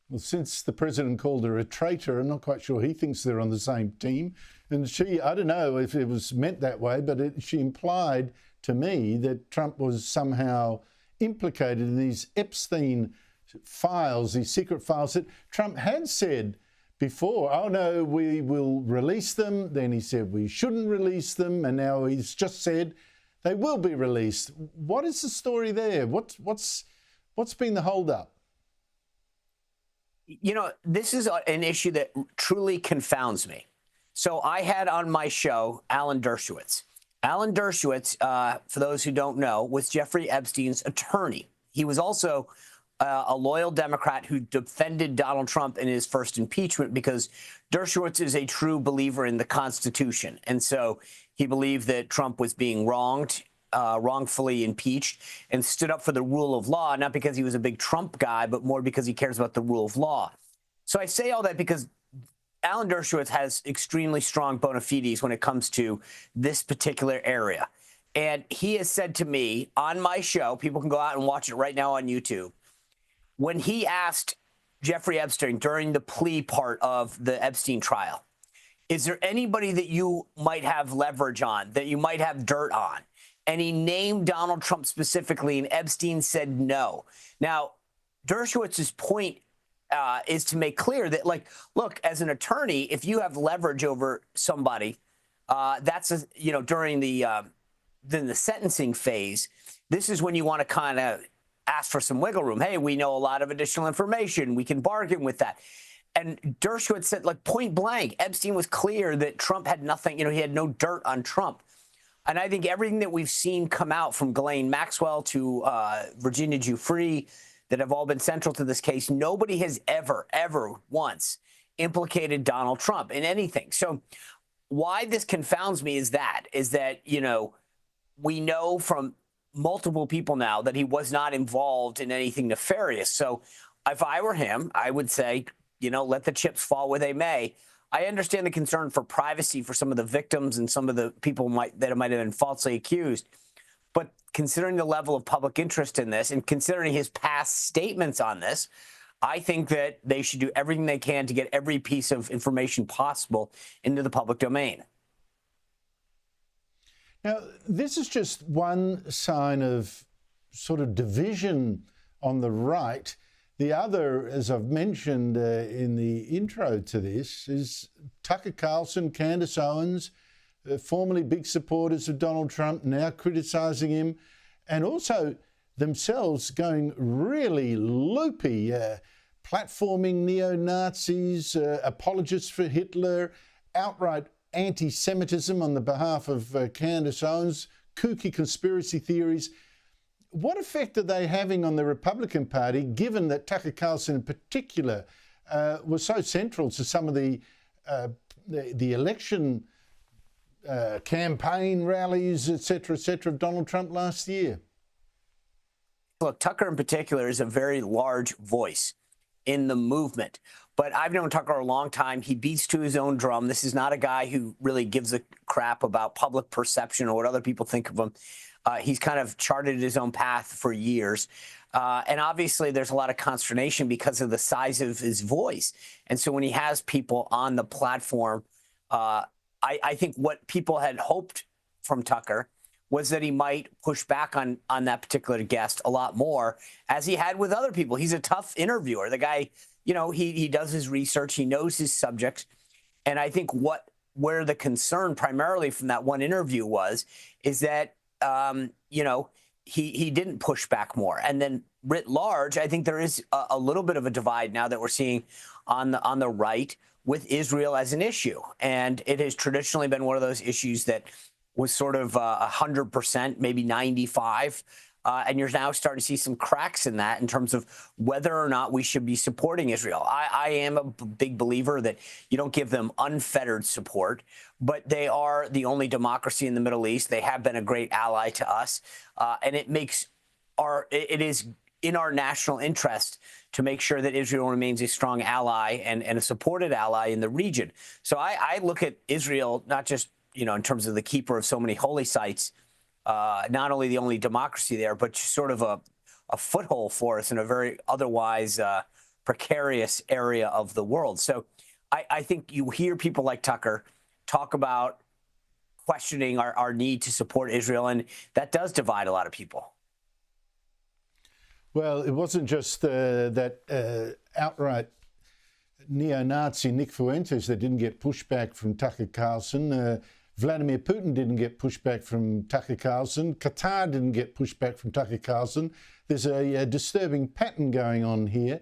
Well, since the president called her a traitor, I'm not quite sure he thinks they're on the same team. And she, I don't know if it was meant that way, but she implied to me that Trump was somehow implicated in these Epstein files, these secret files that Trump had said before, oh no, we will release them. Then he said we shouldn't release them. And now he's just said they will be released. What is the story there? What's been the hold up? You know, this is an issue that truly confounds me. So I had on my show Alan Dershowitz. Alan Dershowitz, for those who don't know, was Jeffrey Epstein's attorney. He was also a loyal Democrat who defended Donald Trump in his first impeachment because Dershowitz is a true believer in the Constitution. And so he believed that Trump was being wrongfully impeached and stood up for the rule of law, not because he was a big Trump guy, but more because he cares about the rule of law. So I say all that because Alan Dershowitz has extremely strong bona fides when it comes to this particular area. And he has said to me on my show, people can go out and watch it right now on YouTube, when he asked Jeffrey Epstein during the plea part of the Epstein trial, is there anybody that you might have leverage on, that you might have dirt on? And he named Donald Trump specifically, and Epstein said no. Now, Dershowitz's point is to make clear that, like, look, as an attorney, if you have leverage over somebody, that's during the sentencing phase. This is when you want to kind of ask for some wiggle room. Hey, we know a lot of additional information. We can bargain with that. And Dershowitz said, like, point blank, Epstein was clear that Trump had nothing. He had no dirt on Trump. And I think everything that we've seen come out from Ghislaine Maxwell to Virginia Giuffre that have all been central to this case, nobody has ever once implicated Donald Trump in anything. So why this confounds me is that, we know from multiple people now that he was not involved in anything nefarious. So if I were him, I would say, let the chips fall where they may. I understand the concern for privacy for some of the victims and some of the people that might have been falsely accused. But considering the level of public interest in this and considering his past statements on this, I think that they should do everything they can to get every piece of information possible into the public domain. Now, this is just one sign of sort of division on the right. The other, as I've mentioned in the intro to this, is Tucker Carlson, Candace Owens, formerly big supporters of Donald Trump, now criticising him, and also themselves going really loopy, platforming neo-Nazis, apologists for Hitler, outright anti-Semitism on the behalf of Candace Owens, kooky conspiracy theories. What effect are they having on the Republican Party, given that Tucker Carlson in particular was so central to some of the election campaign rallies, et cetera, of Donald Trump last year? Look, Tucker in particular is a very large voice in the movement. But I've known Tucker a long time. He beats to his own drum. This is not a guy who really gives a crap about public perception or what other people think of him. He's kind of charted his own path for years. And obviously, there's a lot of consternation because of the size of his voice. And so when he has people on the platform, I think what people had hoped from Tucker was that he might push back on that particular guest a lot more, as he had with other people. He's a tough interviewer. The guy, he does his research. He knows his subjects. And I think where the concern primarily from that one interview is that, he didn't push back more. And then writ large, I think there is a little bit of a divide now that we're seeing on the right with Israel as an issue. And it has traditionally been one of those issues that was sort of 100%, maybe 95%. And you're now starting to see some cracks in that in terms of whether or not we should be supporting Israel. I am a big believer that you don't give them unfettered support, but they are the only democracy in the Middle East. They have been a great ally to us. And it is in our national interest to make sure that Israel remains a strong ally and a supported ally in the region. So I look at Israel not just, in terms of the keeper of so many holy sites, not only the only democracy there, but sort of a foothold for us in a very otherwise precarious area of the world. So I think you hear people like Tucker talk about questioning our need to support Israel, and that does divide a lot of people. Well, it wasn't just that outright neo-Nazi Nick Fuentes that didn't get pushback from Tucker Carlson. Vladimir Putin didn't get pushback from Tucker Carlson. Qatar didn't get pushback from Tucker Carlson. There's a disturbing pattern going on here.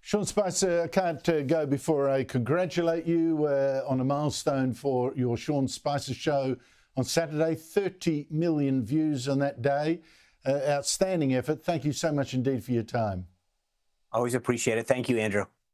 Sean Spicer, I can't go before I congratulate you on a milestone for your Sean Spicer show on Saturday. 30 million views on that day. Outstanding effort. Thank you so much indeed for your time. Always appreciate it. Thank you, Andrew.